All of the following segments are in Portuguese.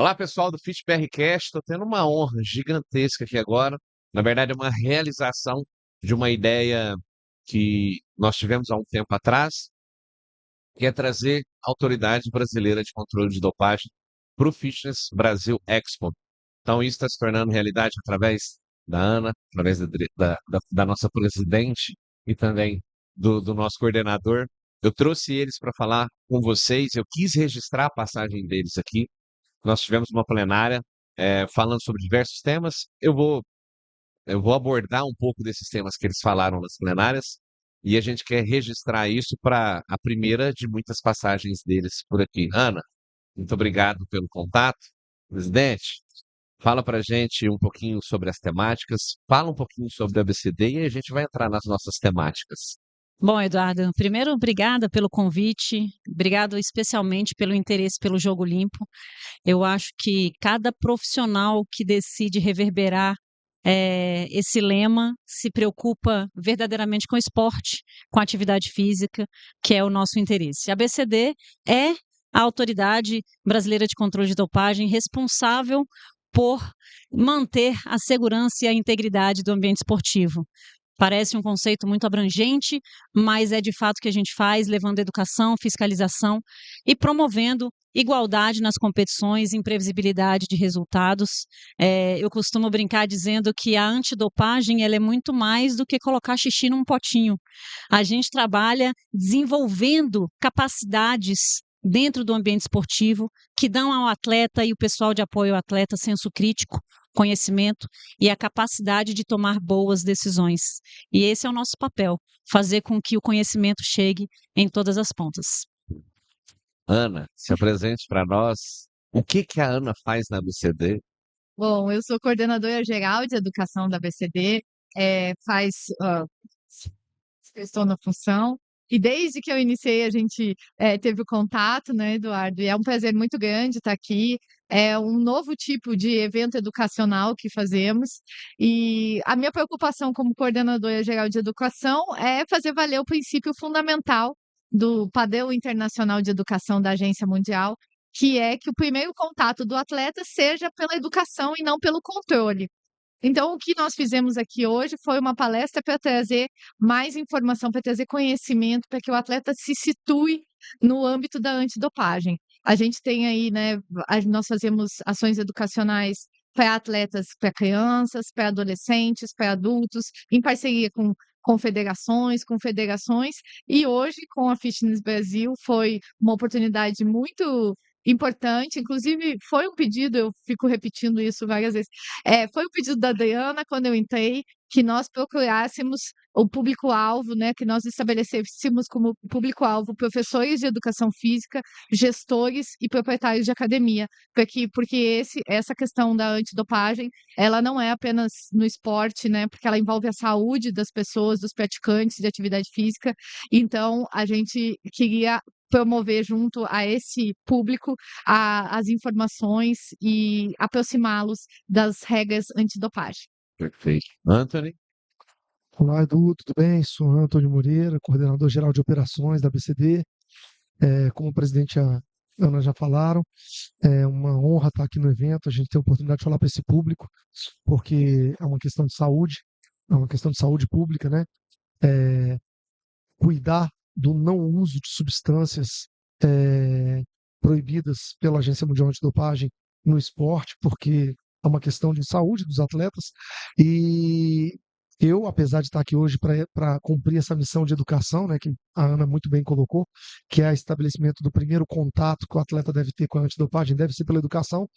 Olá, pessoal do Fit PRCast. Estou tendo uma honra gigantesca aqui agora. Na verdade, é uma realização de uma ideia que nós tivemos há um tempo atrás, que é trazer a Autoridade Brasileira de Controle de Dopagem para o Fitness Brasil Expo. Então, isso está se tornando realidade através da Ana, através da nossa presidente e também do nosso coordenador. Eu trouxe eles para falar com vocês. Eu quis registrar a passagem deles aqui. Nós tivemos uma plenária falando sobre diversos temas. Eu vou abordar um pouco desses temas que eles falaram nas plenárias e a gente quer registrar isso para a primeira de muitas passagens deles por aqui. Ana, muito obrigado pelo contato. Presidente, fala para a gente um pouquinho sobre as temáticas, fala um pouquinho sobre o ABCD e a gente vai entrar nas nossas temáticas. Bom, Eduardo, primeiro, obrigada pelo convite, obrigado especialmente pelo interesse pelo Jogo Limpo. Eu acho que cada profissional que decide reverberar esse lema se preocupa verdadeiramente com o esporte, com a atividade física, que é o nosso interesse. A ABCD é a Autoridade Brasileira de Controle de Dopagem responsável por manter a segurança e a integridade do ambiente esportivo. Parece um conceito muito abrangente, mas é de fato o que a gente faz, levando educação, fiscalização e promovendo igualdade nas competições, imprevisibilidade de resultados. Eu costumo brincar dizendo que a antidopagem ela é muito mais do que colocar xixi num potinho. A gente trabalha desenvolvendo capacidades dentro do ambiente esportivo que dão ao atleta e o pessoal de apoio ao atleta senso crítico, conhecimento e a capacidade de tomar boas decisões. E esse é o nosso papel, fazer com que o conhecimento chegue em todas as pontas. Ana, se apresente para nós. O que que a Ana faz na ABCD? Bom, eu sou coordenadora geral de educação da BCD, faz, estou na função, e desde que eu iniciei a gente teve o contato, né, Eduardo? E é um prazer muito grande estar aqui. É um novo tipo de evento educacional que fazemos, e a minha preocupação como coordenadora geral de educação é fazer valer o princípio fundamental do padrão internacional de educação da Agência Mundial, que é que o primeiro contato do atleta seja pela educação e não pelo controle. Então, o que nós fizemos aqui hoje foi uma palestra para trazer mais informação, para trazer conhecimento, para que o atleta se situe no âmbito da antidopagem. A gente tem aí, né, nós fazemos ações educacionais para atletas, para crianças, para adolescentes, para adultos, em parceria com confederações, com federações, e hoje, com a Fitness Brasil, foi uma oportunidade muito importante, inclusive foi um pedido, eu fico repetindo isso várias vezes, foi o pedido da Adriana, quando eu entrei, que nós procurássemos o público-alvo, né, que nós estabelecêssemos como público-alvo professores de educação física, gestores e proprietários de academia, porque essa questão da antidopagem, ela não é apenas no esporte, né, porque ela envolve a saúde das pessoas, dos praticantes de atividade física, então a gente queria promover junto a esse público as informações e aproximá-los das regras antidopagem. Perfeito. Anthony? Olá, Edu, tudo bem? Sou Antônio Moreira, coordenador geral de operações da BCD. Como o presidente e a Ana já falaram, é uma honra estar aqui no evento, a gente ter a oportunidade de falar para esse público, porque é uma questão de saúde, é uma questão de saúde pública, né? Cuidar do não uso de substâncias proibidas pela Agência Mundial Antidopagem no esporte, porque é uma questão de saúde dos atletas. E eu, apesar de estar aqui hoje para cumprir essa missão de educação, né, que a Ana muito bem colocou, que é o estabelecimento do primeiro contato que o atleta deve ter com a antidopagem, deve ser pela educação.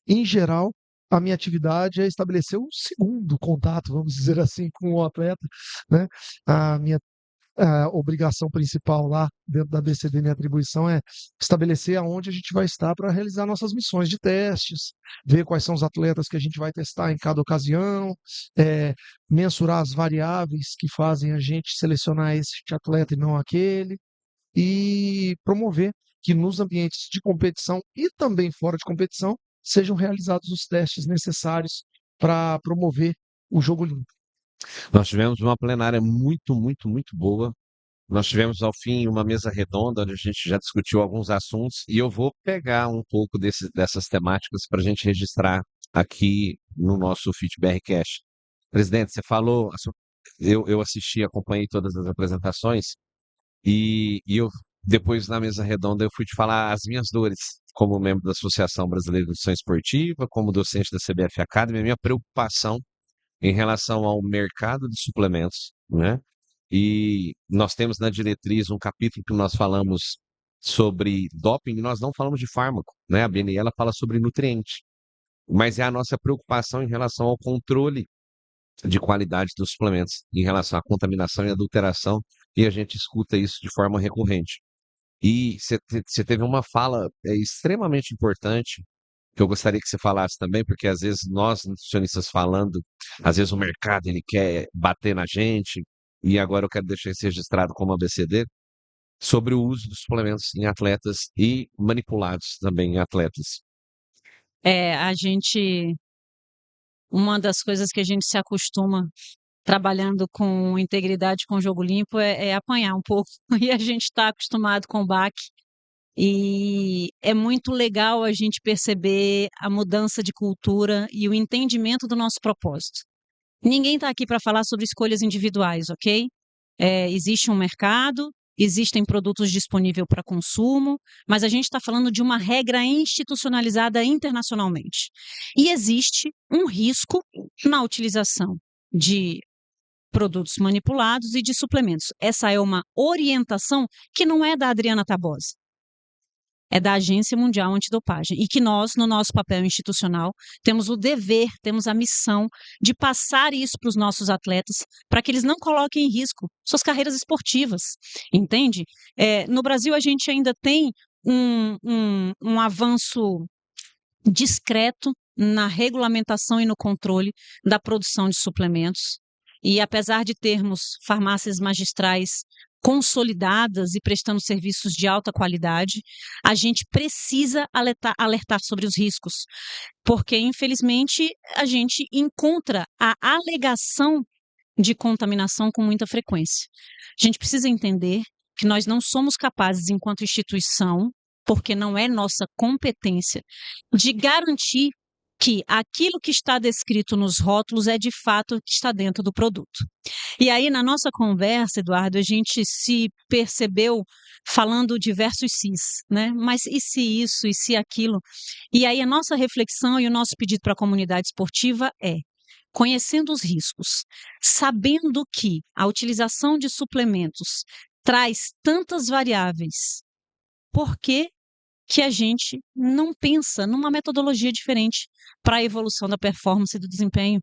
Em geral, a minha atividade é estabelecer um segundo contato, vamos dizer assim, com o atleta, né? A minha obrigação principal lá dentro da BCD, minha atribuição é estabelecer aonde a gente vai estar para realizar nossas missões de testes, ver quais são os atletas que a gente vai testar em cada ocasião, mensurar as variáveis que fazem a gente selecionar esse atleta e não aquele, e promover que nos ambientes de competição e também fora de competição sejam realizados os testes necessários para promover o jogo limpo. Nós tivemos uma plenária muito, muito, muito boa. Nós tivemos ao fim uma mesa redonda onde a gente já discutiu alguns assuntos e eu vou pegar um pouco dessas temáticas para a gente registrar aqui no nosso FitBRCast. Presidente, você falou, eu assisti, acompanhei todas as apresentações e eu depois na mesa redonda eu fui te falar as minhas dores como membro da Associação Brasileira de Nutrição Esportiva, como docente da CBF Academy, a minha preocupação em relação ao mercado de suplementos, né? E nós temos na diretriz um capítulo que nós falamos sobre doping, e nós não falamos de fármaco, né? A BNL fala sobre nutriente, mas é a nossa preocupação em relação ao controle de qualidade dos suplementos, em relação à contaminação e adulteração, e a gente escuta isso de forma recorrente. E você teve uma fala extremamente importante que eu gostaria que você falasse também, porque às vezes nós, nutricionistas falando, às vezes o mercado ele quer bater na gente, e agora eu quero deixar isso registrado como ABCD, sobre o uso dos suplementos em atletas e manipulados também em atletas. A gente, uma das coisas que a gente se acostuma trabalhando com integridade, com jogo limpo, é apanhar um pouco. E a gente está acostumado com o baque. E é muito legal a gente perceber a mudança de cultura e o entendimento do nosso propósito. Ninguém está aqui para falar sobre escolhas individuais, ok? Existe um mercado, existem produtos disponíveis para consumo, mas a gente está falando de uma regra institucionalizada internacionalmente. E existe um risco na utilização de produtos manipulados e de suplementos. Essa é uma orientação que não é da Adriana Tabosa, é da Agência Mundial Antidopagem, e que nós, no nosso papel institucional, temos o dever, temos a missão de passar isso para os nossos atletas, para que eles não coloquem em risco suas carreiras esportivas, entende? No Brasil, a gente ainda tem um avanço discreto na regulamentação e no controle da produção de suplementos. E apesar de termos farmácias magistrais consolidadas e prestando serviços de alta qualidade, a gente precisa alertar sobre os riscos, porque infelizmente a gente encontra a alegação de contaminação com muita frequência. A gente precisa entender que nós não somos capazes, enquanto instituição, porque não é nossa competência, de garantir que aquilo que está descrito nos rótulos é de fato o que está dentro do produto. E aí, na nossa conversa, Eduardo, a gente se percebeu falando diversos sis, né? Mas e se isso, e se aquilo? E aí a nossa reflexão e o nosso pedido para a comunidade esportiva é: conhecendo os riscos, sabendo que a utilização de suplementos traz tantas variáveis, por que que a gente não pensa numa metodologia diferente para a evolução da performance e do desempenho?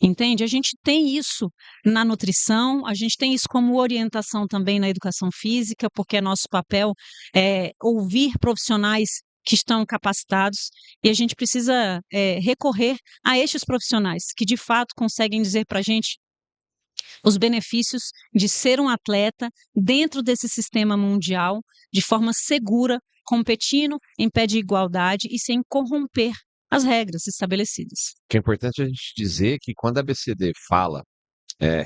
Entende? A gente tem isso na nutrição, a gente tem isso como orientação também na educação física, porque é nosso papel ouvir profissionais que estão capacitados, e a gente precisa recorrer a estes profissionais que de fato conseguem dizer para a gente os benefícios de ser um atleta dentro desse sistema mundial, de forma segura, competindo em pé de igualdade e sem corromper as regras estabelecidas. O que é importante a gente dizer que quando a ABCD fala,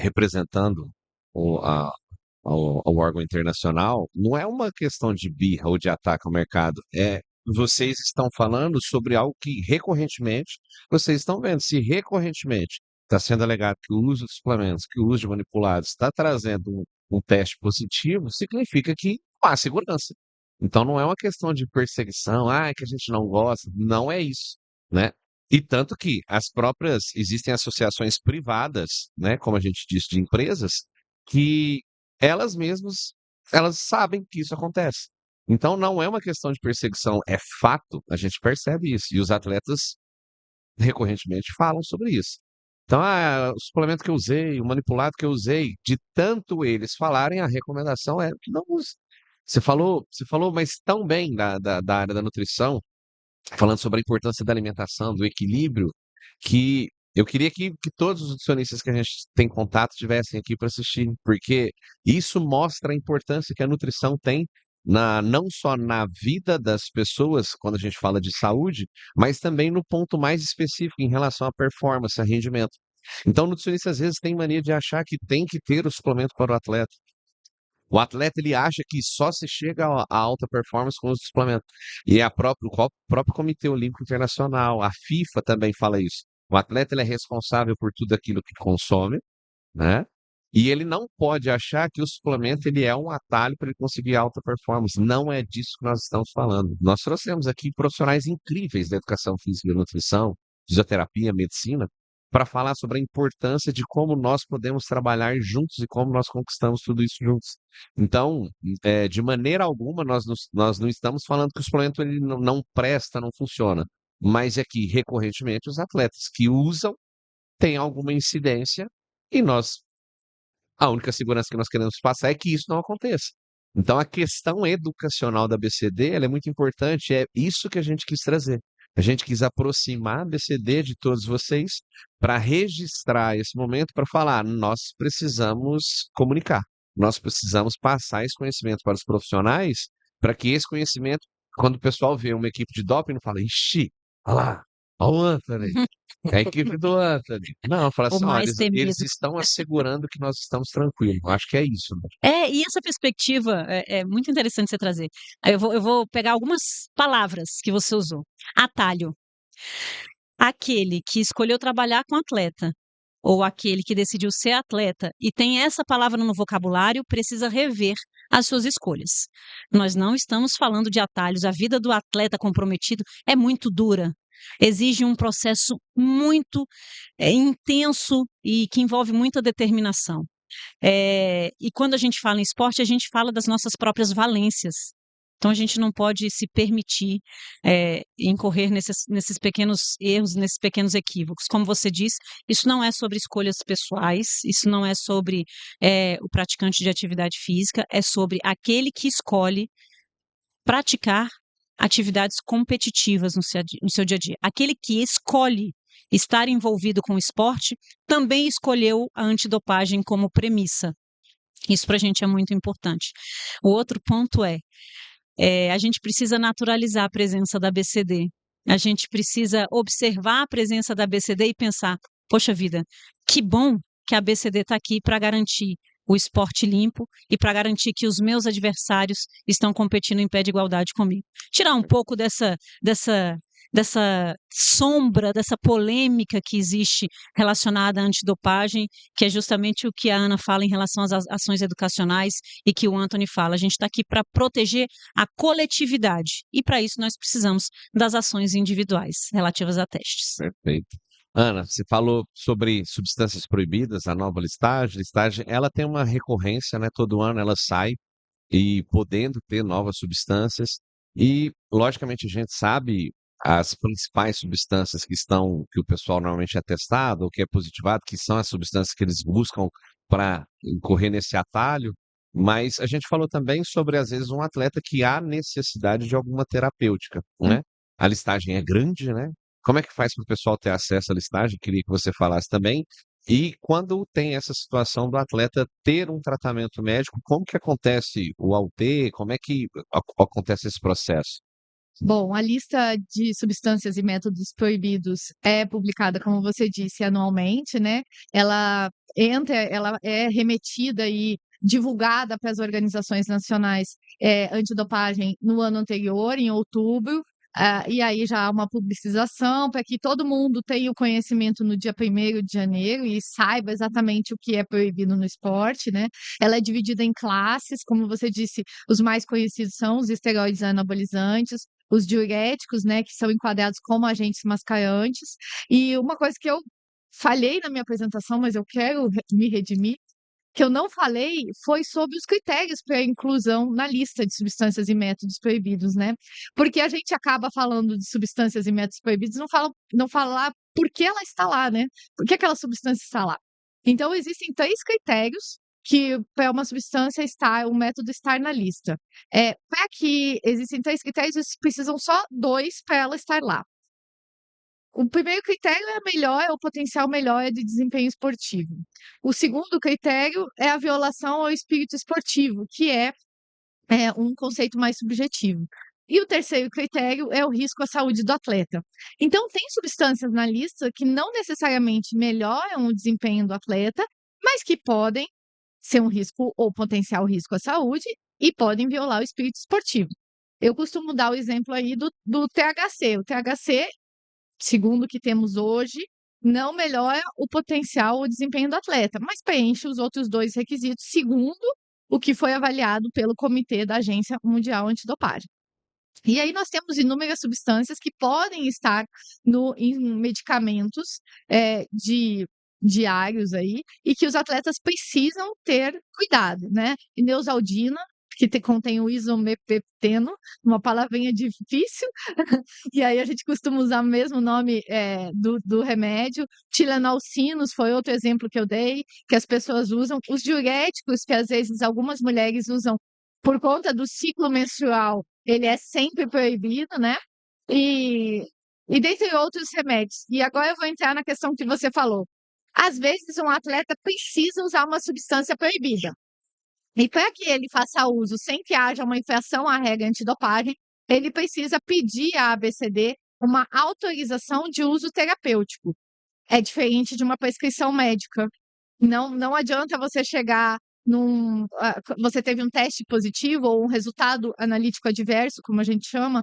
representando ao órgão internacional, não é uma questão de birra ou de ataque ao mercado, vocês estão falando sobre algo que recorrentemente vocês estão vendo. Se recorrentemente está sendo alegado que o uso de suplementos, que o uso de manipulados está trazendo um teste positivo, significa que há segurança. Então não é uma questão de perseguição, que a gente não gosta, não é isso, né? E tanto que existem associações privadas, né, como a gente disse, de empresas, que elas mesmas, elas sabem que isso acontece. Então não é uma questão de perseguição, é fato, a gente percebe isso, e os atletas recorrentemente falam sobre isso. Então, o suplemento que eu usei, o manipulado que eu usei, de tanto eles falarem, a recomendação é que não use. Você falou, mas tão bem da área da nutrição, falando sobre a importância da alimentação, do equilíbrio, que eu queria que todos os nutricionistas que a gente tem contato estivessem aqui para assistir, porque isso mostra a importância que a nutrição tem não só na vida das pessoas, quando a gente fala de saúde, mas também no ponto mais específico em relação à performance, a rendimento. Então, o nutricionista às vezes tem mania de achar que tem que ter o suplemento para o atleta. O atleta ele acha que só se chega à alta performance com os suplementos. E o próprio Comitê Olímpico Internacional, a FIFA também fala isso. O atleta ele é responsável por tudo aquilo que consome, né? E ele não pode achar que o suplemento ele é um atalho para ele conseguir alta performance. Não é disso que nós estamos falando. Nós trouxemos aqui profissionais incríveis da educação física e nutrição, fisioterapia, medicina, para falar sobre a importância de como nós podemos trabalhar juntos e como nós conquistamos tudo isso juntos. Então, de maneira alguma, nós não estamos falando que o suplemento ele não presta, não funciona. Mas é que, recorrentemente, os atletas que usam têm alguma incidência e a única segurança que nós queremos passar é que isso não aconteça. Então, a questão educacional da BCD, ela é muito importante, é isso que a gente quis trazer. A gente quis aproximar a BCD de todos vocês para registrar esse momento, para falar, nós precisamos comunicar, nós precisamos passar esse conhecimento para os profissionais, para que esse conhecimento, quando o pessoal vê uma equipe de doping, não fala, ixi, olha lá, olha o Anthony, é a equipe do Anthony. Não, fala O assim, ó, mais eles temido. estão assegurando que nós estamos tranquilos. Eu acho que é isso, né? E essa perspectiva é muito interessante você trazer. Aí eu vou pegar algumas palavras que você usou. Atalho. Aquele que escolheu trabalhar com atleta, ou aquele que decidiu ser atleta e tem essa palavra no vocabulário, precisa rever as suas escolhas. Nós não estamos falando de atalhos. A vida do atleta comprometido é muito dura. Exige um processo muito intenso e que envolve muita determinação. E quando a gente fala em esporte, a gente fala das nossas próprias valências. Então, a gente não pode se permitir incorrer nesses pequenos erros, nesses pequenos equívocos. Como você disse, isso não é sobre escolhas pessoais, isso não é sobre o praticante de atividade física, é sobre aquele que escolhe praticar atividades competitivas no seu dia a dia. Aquele que escolhe estar envolvido com o esporte também escolheu a antidopagem como premissa. Isso para a gente é muito importante. O outro ponto a gente precisa naturalizar a presença da BCD. A gente precisa observar a presença da BCD e pensar, poxa vida, que bom que a BCD está aqui para garantir o esporte limpo e para garantir que os meus adversários estão competindo em pé de igualdade comigo. Tirar um pouco dessa sombra, dessa polêmica que existe relacionada à antidopagem, que é justamente o que a Ana fala em relação às ações educacionais e que o Anthony fala. A gente está aqui para proteger a coletividade e para isso nós precisamos das ações individuais relativas a testes. Perfeito. Ana, você falou sobre substâncias proibidas, a nova listagem, ela tem uma recorrência, né? Todo ano ela sai e podendo ter novas substâncias e, logicamente, a gente sabe as principais substâncias que o pessoal normalmente é testado ou que é positivado, que são as substâncias que eles buscam para incorrer nesse atalho, mas a gente falou também sobre, às vezes, um atleta que há necessidade de alguma terapêutica, né? A listagem é grande, né? Como é que faz para o pessoal ter acesso à listagem? Queria que você falasse também. E quando tem essa situação do atleta ter um tratamento médico, como que acontece o AUT? Como é que acontece esse processo? Bom, a lista de substâncias e métodos proibidos é publicada, como você disse, anualmente, né? Ela é remetida e divulgada para as organizações nacionais antidopagem no ano anterior, em outubro. E aí já há uma publicização para que todo mundo tenha o conhecimento no dia 1º de janeiro e saiba exatamente o que é proibido no esporte, né? Ela é dividida em classes, como você disse, os mais conhecidos são os esteroides anabolizantes, os diuréticos, né, que são enquadrados como agentes mascarantes. E uma coisa que eu falhei na minha apresentação, mas eu quero me redimir, que eu não falei foi sobre os critérios para inclusão na lista de substâncias e métodos proibidos, né? Porque a gente acaba falando de substâncias e métodos proibidos, não fala por que ela está lá, né? Por que aquela substância está lá? Então, existem 3 critérios que para uma substância um método estar na lista. Para que existem 3 critérios, precisam só 2 para ela estar lá. O primeiro critério é o potencial melhor de desempenho esportivo. O segundo critério é a violação ao espírito esportivo, que é um conceito mais subjetivo. E o terceiro critério é o risco à saúde do atleta. Então, tem substâncias na lista que não necessariamente melhoram o desempenho do atleta, mas que podem ser um risco ou potencial risco à saúde e podem violar o espírito esportivo. Eu costumo dar o exemplo aí do THC. O THC, segundo o que temos hoje, não melhora o potencial ou desempenho do atleta, mas preenche os outros dois requisitos, segundo o que foi avaliado pelo Comitê da Agência Mundial Antidopagem. E aí nós temos inúmeras substâncias que podem estar em medicamentos diários aí, e que os atletas precisam ter cuidado, né? Neosaldina, que contém o isomepepteno, uma palavrinha difícil, e aí a gente costuma usar o mesmo nome do remédio. Tilenolcinos foi outro exemplo que eu dei, que as pessoas usam. Os diuréticos, que às vezes algumas mulheres usam por conta do ciclo menstrual, ele é sempre proibido, né? E dentre outros remédios. E agora eu vou entrar na questão que você falou. Às vezes, um atleta precisa usar uma substância proibida. E para que ele faça uso sem que haja uma infração à regra antidopagem, ele precisa pedir à ABCD uma autorização de uso terapêutico. É diferente de uma prescrição médica. Não adianta você chegar você teve um teste positivo ou um resultado analítico adverso, como a gente chama,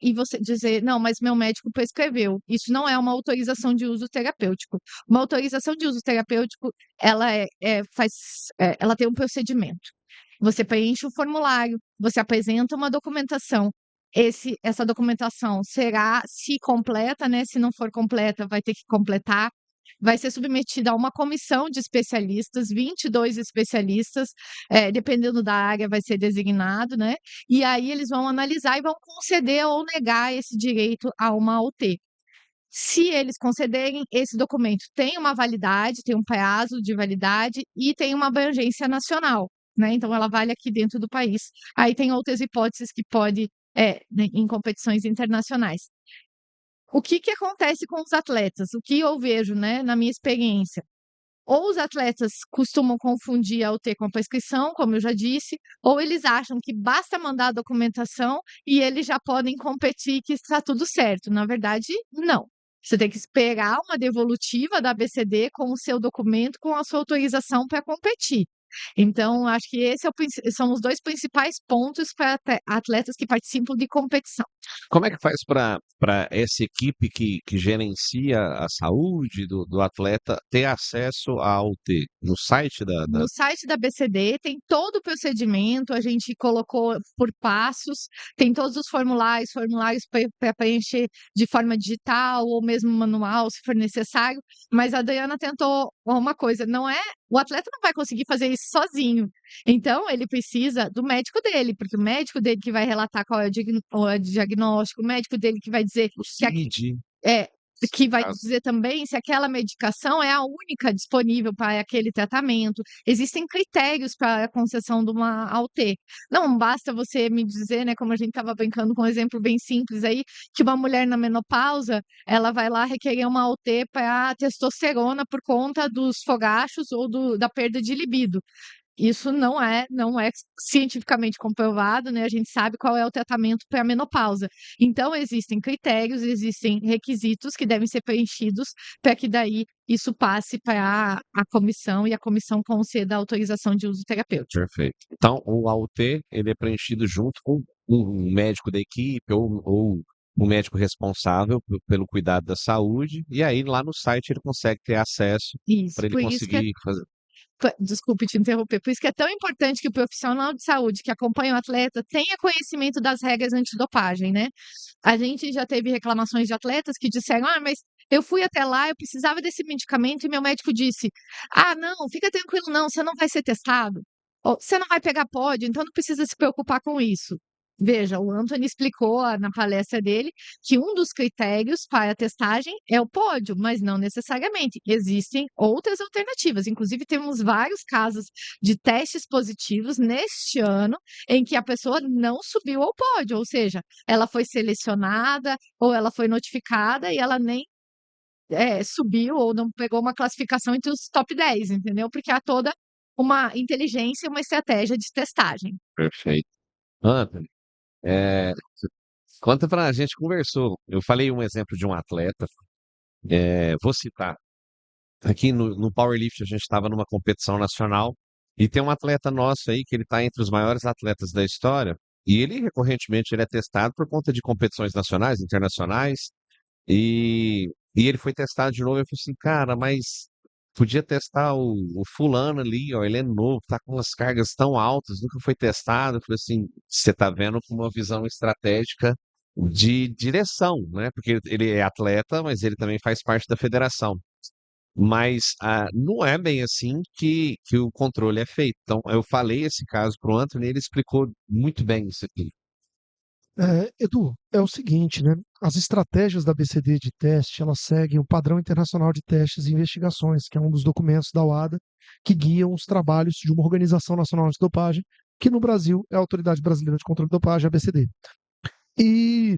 e você dizer, não, mas meu médico prescreveu. Isso não é uma autorização de uso terapêutico. Uma autorização de uso terapêutico, ela tem um procedimento. Você preenche o formulário, você apresenta uma documentação. Essa documentação será, se completa, né? Se não for completa, vai ter que completar. Vai ser submetida a uma comissão de especialistas, 22 especialistas, dependendo da área, vai ser designado, né? E aí eles vão analisar e vão conceder ou negar esse direito a uma UT. Se eles concederem, esse documento tem uma validade, tem um prazo de validade e tem uma abrangência nacional, né? Então, ela vale aqui dentro do país. Aí tem outras hipóteses que pode, em competições internacionais. O que acontece com os atletas? O que eu vejo, né, na minha experiência? Ou os atletas costumam confundir a UT com a prescrição, como eu já disse, ou eles acham que basta mandar a documentação e eles já podem competir, que está tudo certo. Na verdade, não. Você tem que esperar uma devolutiva da ABCD com o seu documento, com a sua autorização para competir. Então, acho que são os dois principais pontos para atletas que participam de competição. Como é que faz para essa equipe que gerencia a saúde do atleta ter acesso à UT? No site No site da ABCD tem todo o procedimento, a gente colocou por passos, tem todos os formulários para preencher de forma digital ou mesmo manual, se for necessário. Mas a Dayana tentou uma coisa, o atleta não vai conseguir fazer isso sozinho. Então, ele precisa do médico dele, porque o médico dele que vai relatar qual é o diagnóstico, o médico dele que vai dizer o CID, que vai caso. dizer também se aquela medicação é a única disponível para aquele tratamento. Existem critérios para a concessão de uma AUT. Não basta você me dizer, né, como a gente estava brincando com um exemplo bem simples aí, que uma mulher na menopausa, ela vai lá requerer uma AUT para testosterona por conta dos fogachos ou da perda de libido. Isso não é cientificamente comprovado, né? A gente sabe qual é o tratamento para a menopausa. Então, existem critérios, existem requisitos que devem ser preenchidos para que daí isso passe para a comissão e a comissão conceda a autorização de uso terapêutico. Perfeito. Então, o AUT, ele é preenchido junto com um médico da equipe ou o médico responsável pelo cuidado da saúde, e aí lá no site ele consegue ter acesso Isso, para ele por isso que conseguir fazer. desculpe te interromper, por isso que é tão importante que o profissional de saúde que acompanha o atleta tenha conhecimento das regras antidopagem, né? A gente já teve reclamações de atletas que disseram, mas eu fui até lá, eu precisava desse medicamento e meu médico disse, não, fica tranquilo não, você não vai ser testado, ou, você não vai pegar pódio, então não precisa se preocupar com isso. Veja, o Anthony explicou na palestra dele que um dos critérios para a testagem é o pódio, mas não necessariamente. Existem outras alternativas. Inclusive, temos vários casos de testes positivos neste ano em que a pessoa não subiu ao pódio, ou seja, ela foi selecionada ou ela foi notificada e ela nem subiu ou não pegou uma classificação entre os top 10, entendeu? Porque há toda uma inteligência e uma estratégia de testagem. Perfeito. Anthony, conta pra gente, conversou. Eu falei um exemplo de um atleta, vou citar. Aqui no Powerlift a gente estava numa competição nacional E tem um atleta nosso aí que ele está entre os maiores atletas da história, e ele recorrentemente ele é testado por conta de competições nacionais, internacionais, e ele foi testado de novo. Eu falei assim, cara, mas podia testar o fulano ali, ó, ele é novo, tá com umas cargas tão altas, nunca foi testado. Eu falei assim, você tá vendo com uma visão estratégica de direção, né? Porque ele é atleta, mas ele também faz parte da federação. Mas não é bem assim que o controle é feito. Então, eu falei esse caso para o Anthony e ele explicou muito bem isso aqui. Edu, é o seguinte, né? As estratégias da BCD de teste, elas seguem o Padrão Internacional de Testes e Investigações, que é um dos documentos da UADA que guiam os trabalhos de uma Organização Nacional Antidopagem, que no Brasil é a Autoridade Brasileira de Controle de Dopagem, a BCD. E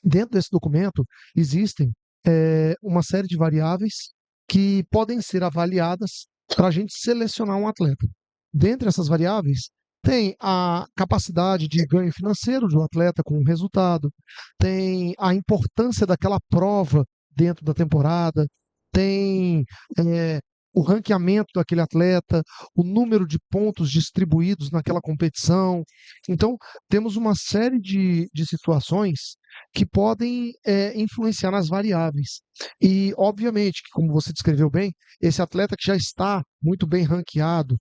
dentro desse documento existem uma série de variáveis que podem ser avaliadas para a gente selecionar um atleta. Dentre essas variáveis, tem a capacidade de ganho financeiro do atleta com o resultado, tem a importância daquela prova dentro da temporada, tem o ranqueamento daquele atleta, o número de pontos distribuídos naquela competição. Então, temos uma série de situações que podem influenciar nas variáveis. E, obviamente, que, como você descreveu bem, esse atleta que já está muito bem ranqueado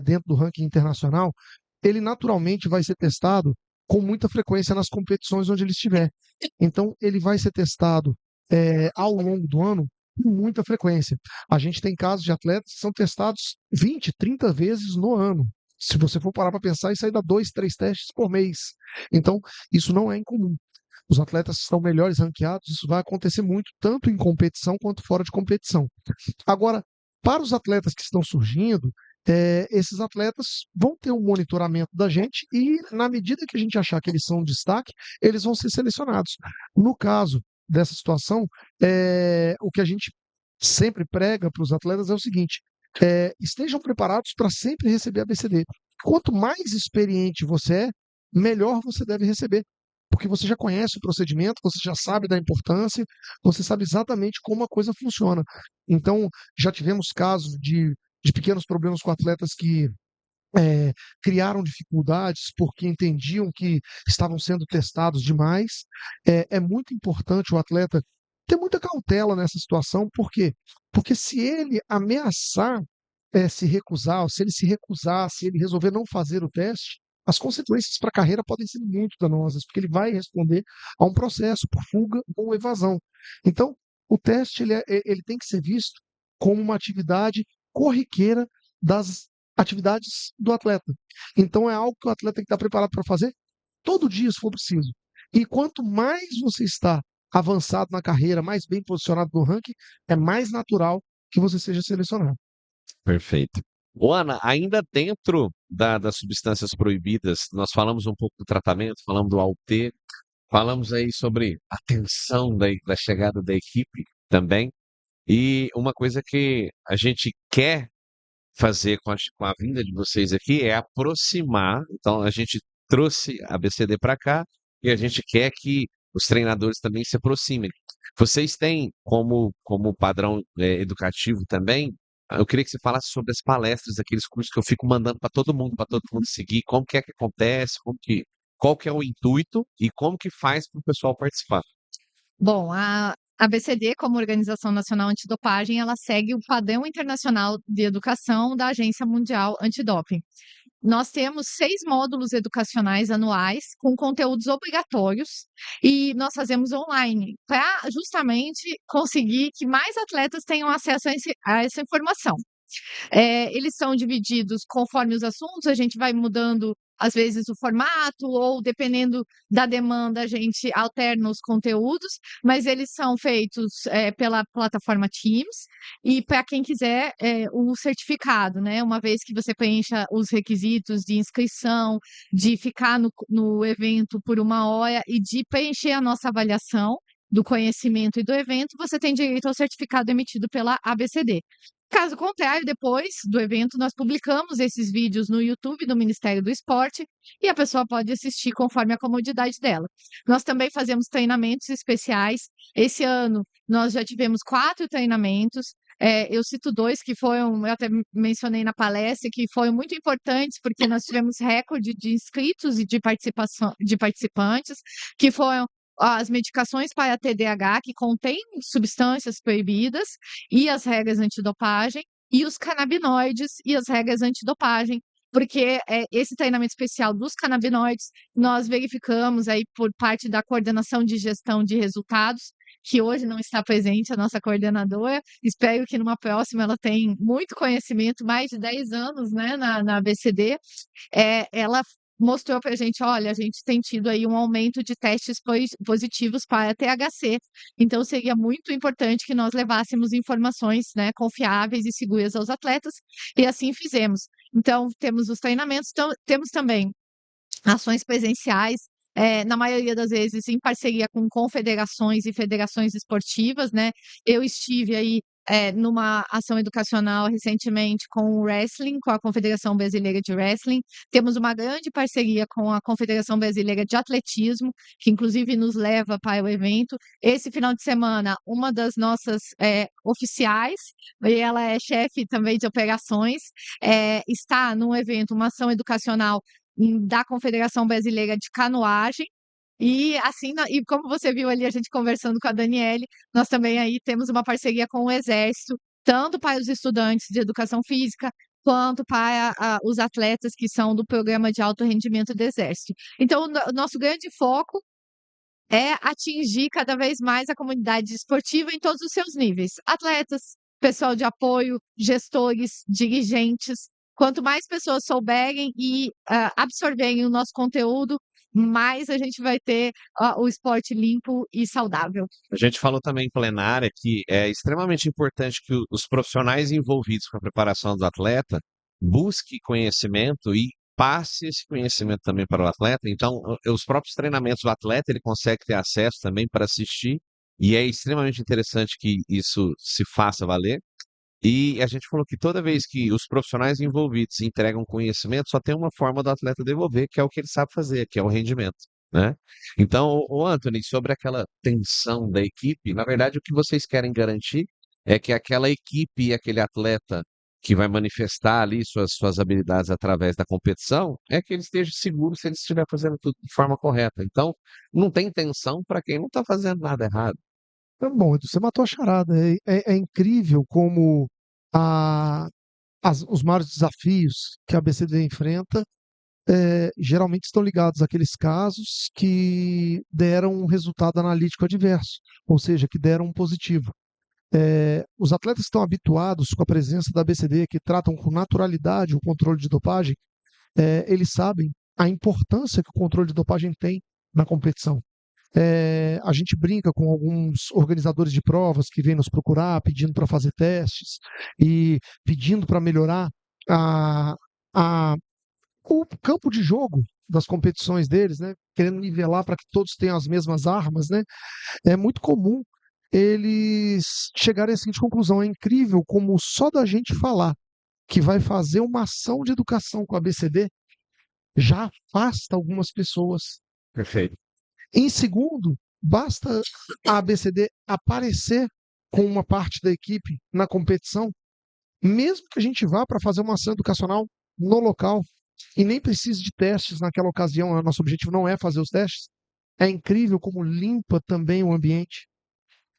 dentro do ranking internacional, ele naturalmente vai ser testado com muita frequência nas competições onde ele estiver. Então, ele vai ser testado ao longo do ano com muita frequência. A gente tem casos de atletas que são testados 20, 30 vezes no ano. Se você for parar para pensar, isso aí dá 2, 3 testes por mês. Então, isso não é incomum. Os atletas que estão melhores ranqueados, isso vai acontecer muito, tanto em competição quanto fora de competição. Agora, para os atletas que estão surgindo, esses atletas vão ter um monitoramento da gente e, na medida que a gente achar que eles são um destaque, eles vão ser selecionados. No caso dessa situação, o que a gente sempre prega para os atletas é o seguinte: estejam preparados para sempre receber a BCD. Quanto mais experiente você é, melhor você deve receber. Porque você já conhece o procedimento, você já sabe da importância, você sabe exatamente como a coisa funciona. Então, já tivemos casos de pequenos problemas com atletas que criaram dificuldades porque entendiam que estavam sendo testados demais. É muito importante o atleta ter muita cautela nessa situação, por quê? Porque se ele ameaçar se recusar, ou se ele se recusar, se ele resolver não fazer o teste, as consequências para a carreira podem ser muito danosas, porque ele vai responder a um processo por fuga ou evasão. Então, o teste ele tem que ser visto como uma atividade corriqueira das atividades do atleta. Então, é algo que o atleta tem que estar preparado para fazer todo dia, se for preciso. E quanto mais você está avançado na carreira, mais bem posicionado no ranking, é mais natural que você seja selecionado. Perfeito. Ô, Ana, ainda dentro das substâncias proibidas, nós falamos um pouco do tratamento, falamos do AUT, falamos aí sobre a tensão da chegada da equipe também. E uma coisa que a gente quer fazer com a vinda de vocês aqui é aproximar. Então, a gente trouxe a BCD para cá e a gente quer que os treinadores também se aproximem. Vocês têm como padrão educativo também. Eu queria que você falasse sobre as palestras, aqueles cursos que eu fico mandando para todo mundo seguir, como que é que acontece, qual que é o intuito e como que faz para o pessoal participar. Bom, a BCD, como Organização Nacional Antidopagem, ela segue o padrão internacional de educação da Agência Mundial Antidoping. Nós temos 6 módulos educacionais anuais com conteúdos obrigatórios e nós fazemos online para justamente conseguir que mais atletas tenham acesso a essa informação. Eles são divididos conforme os assuntos, a gente vai mudando, às vezes, o formato, ou dependendo da demanda, a gente alterna os conteúdos, mas eles são feitos pela plataforma Teams, e para quem quiser o certificado, né? Uma vez que você preencha os requisitos de inscrição, de ficar no evento por 1 hora e de preencher a nossa avaliação do conhecimento e do evento, você tem direito ao certificado emitido pela ABCD. Caso contrário, depois do evento, nós publicamos esses vídeos no YouTube do Ministério do Esporte e a pessoa pode assistir conforme a comodidade dela. Nós também fazemos treinamentos especiais. Esse ano, nós já tivemos 4 treinamentos. Eu cito dois que foram, eu até mencionei na palestra, que foram muito importantes, porque nós tivemos recorde de inscritos e de participação, de participantes, que foram as medicações para TDAH, que contêm substâncias proibidas, e as regras antidopagem, e os canabinoides e as regras antidopagem, porque esse treinamento especial dos canabinoides, nós verificamos aí por parte da coordenação de gestão de resultados, que hoje não está presente, a nossa coordenadora. Espero que numa próxima ela tenha muito conhecimento, mais de 10 anos, né, na ABCD. Ela mostrou para a gente, olha, a gente tem tido aí um aumento de testes positivos para THC. Então, seria muito importante que nós levássemos informações, né, confiáveis e seguras aos atletas, e assim fizemos. Então, temos os treinamentos, temos também ações presenciais, na maioria das vezes em parceria com confederações e federações esportivas, né? Eu estive aí numa ação educacional recentemente com o wrestling, com a Confederação Brasileira de Wrestling. Temos uma grande parceria com a Confederação Brasileira de Atletismo, que inclusive nos leva para o evento. Esse final de semana, uma das nossas oficiais, e ela é chefe também de operações, está num evento, uma ação educacional da Confederação Brasileira de Canoagem. E assim, e como você viu ali a gente conversando com a Daniele, nós também aí temos uma parceria com o Exército, tanto para os estudantes de educação física, quanto para os atletas que são do programa de alto rendimento do Exército. Então, o nosso grande foco é atingir cada vez mais a comunidade esportiva em todos os seus níveis. Atletas, pessoal de apoio, gestores, dirigentes. Quanto mais pessoas souberem e absorverem o nosso conteúdo, mais a gente vai ter o esporte limpo e saudável. A gente falou também em plenária que é extremamente importante que os profissionais envolvidos com a preparação do atleta busquem conhecimento e passe esse conhecimento também para o atleta. Então, os próprios treinamentos do atleta, ele consegue ter acesso também para assistir, e é extremamente interessante que isso se faça valer. E a gente falou que toda vez que os profissionais envolvidos entregam conhecimento, só tem uma forma do atleta devolver, que é o que ele sabe fazer, que é o rendimento, né? Então, o Anthony, sobre aquela tensão da equipe, na verdade, o que vocês querem garantir é que aquela equipe e aquele atleta que vai manifestar ali suas habilidades através da competição, é que ele esteja seguro se ele estiver fazendo tudo de forma correta. Então, não tem tensão para quem não está fazendo nada errado. Bom, Edu, você matou a charada. É incrível como a- os maiores desafios que a ABCD enfrenta geralmente estão ligados àqueles casos que deram um resultado analítico adverso, ou seja, que deram um positivo. Os atletas estão habituados com a presença da ABCD, que tratam com naturalidade o controle de dopagem, eles sabem a importância que o controle de dopagem tem na competição. A gente brinca com alguns organizadores de provas que vêm nos procurar pedindo para fazer testes e pedindo para melhorar a, a- o campo de jogo das competições deles, né? Querendo nivelar para que todos tenham as mesmas armas, né? É muito comum eles chegarem à seguinte conclusão: é incrível como só da gente falar que vai fazer uma ação de educação com a BCD já afasta algumas pessoas. Perfeito. Em segundo, basta a ABCD aparecer com uma parte da equipe na competição, mesmo que a gente vá para fazer uma ação educacional no local e nem precise de testes naquela ocasião, o nosso objetivo não é fazer os testes. É incrível como limpa também o ambiente.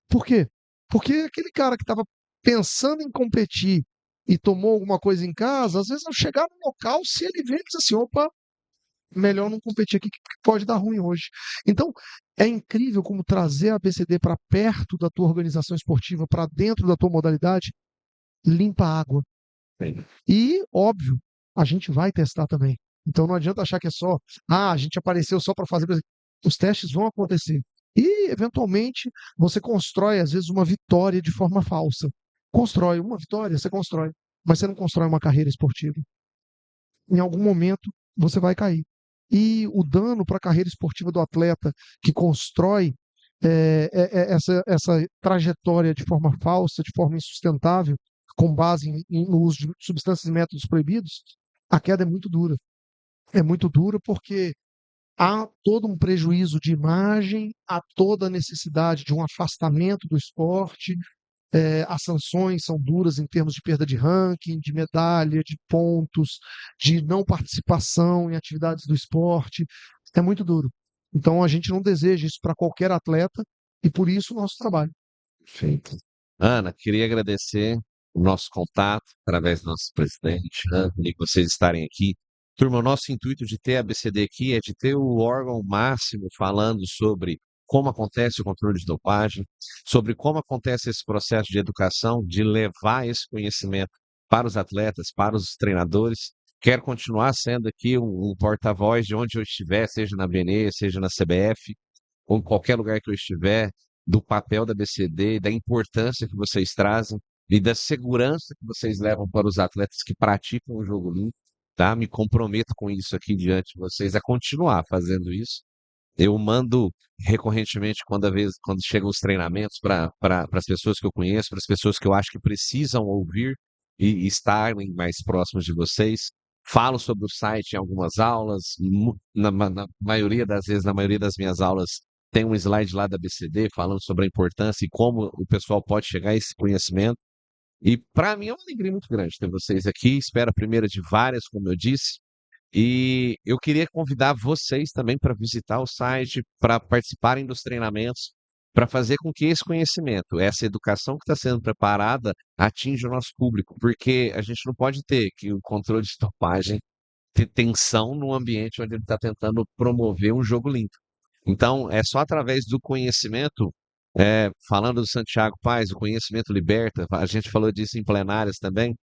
Por quê? Porque aquele cara que estava pensando em competir e tomou alguma coisa em casa, às vezes ao chegar no local, se ele vê, ele diz assim, opa, melhor não competir aqui, que pode dar ruim hoje. Então, é incrível como trazer a ABCD para perto da tua organização esportiva, para dentro da tua modalidade, limpa a água. Sim. E, óbvio, a gente vai testar também. Então não adianta achar que é só, a gente apareceu só para fazer. Os testes vão acontecer. E, eventualmente, você constrói, às vezes, uma vitória de forma falsa. Constrói uma vitória, você constrói. Mas você não constrói uma carreira esportiva. Em algum momento, você vai cair. E o dano para a carreira esportiva do atleta que constrói essa trajetória de forma falsa, de forma insustentável, com base no uso de substâncias e métodos proibidos, a queda é muito dura. É muito dura porque há todo um prejuízo de imagem, há toda a necessidade de um afastamento do esporte, As sanções são duras em termos de perda de ranking, de medalha, de pontos, de não participação em atividades do esporte. É muito duro. Então a gente não deseja isso para qualquer atleta e por isso o nosso trabalho. Perfeito. Ana, queria agradecer o nosso contato através do nosso presidente, Anthony, vocês estarem aqui. Turma, o nosso intuito de ter a ABCD aqui é de ter o órgão máximo falando sobre como acontece o controle de dopagem, sobre como acontece esse processo de educação, de levar esse conhecimento para os atletas, para os treinadores. Quero continuar sendo aqui um porta-voz de onde eu estiver, seja na BNE, seja na CBF, ou em qualquer lugar que eu estiver, do papel da BCD, da importância que vocês trazem e da segurança que vocês levam para os atletas que praticam o jogo limpo, tá? Me comprometo com isso aqui diante de vocês, a continuar fazendo isso. Eu mando recorrentemente, quando chegam os treinamentos, para as pessoas que eu conheço, para as pessoas que eu acho que precisam ouvir e estarem mais próximos de vocês. Falo sobre o site em algumas aulas, na maioria das vezes, na maioria das minhas aulas, tem um slide lá da BCD falando sobre a importância e como o pessoal pode chegar a esse conhecimento. E para mim é uma alegria muito grande ter vocês aqui. Espero a primeira de várias, como eu disse. E eu queria convidar vocês também para visitar o site, para participarem dos treinamentos, para fazer com que esse conhecimento, essa educação que está sendo preparada, atinja o nosso público, porque a gente não pode ter que o controle de dopagem ter tensão no ambiente onde ele está tentando promover um jogo limpo. Então, é só através do conhecimento, falando do Santiago Paz, o conhecimento liberta, a gente falou disso em plenárias também,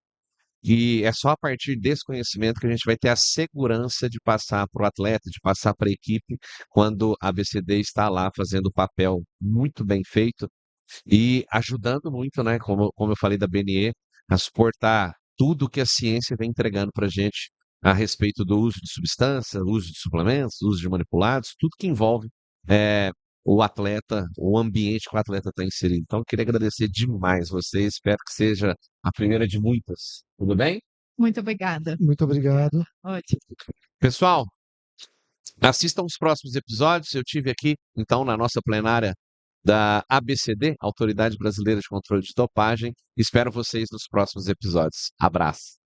e é só a partir desse conhecimento que a gente vai ter a segurança de passar para o atleta, de passar para a equipe, quando a BCD está lá fazendo o papel muito bem feito e ajudando muito, né, como eu falei da BNE, a suportar tudo que a ciência vem entregando para a gente a respeito do uso de substância, uso de suplementos, uso de manipulados, tudo que envolve eh, o atleta, o ambiente que o atleta está inserido. Então, eu queria agradecer demais vocês, espero que seja a primeira de muitas. Tudo bem? Muito obrigada. Muito obrigado. Ótimo. Pessoal, assistam os próximos episódios. Eu tive aqui, então, na nossa plenária da ABCD, Autoridade Brasileira de Controle de Dopagem. Espero vocês nos próximos episódios. Abraço.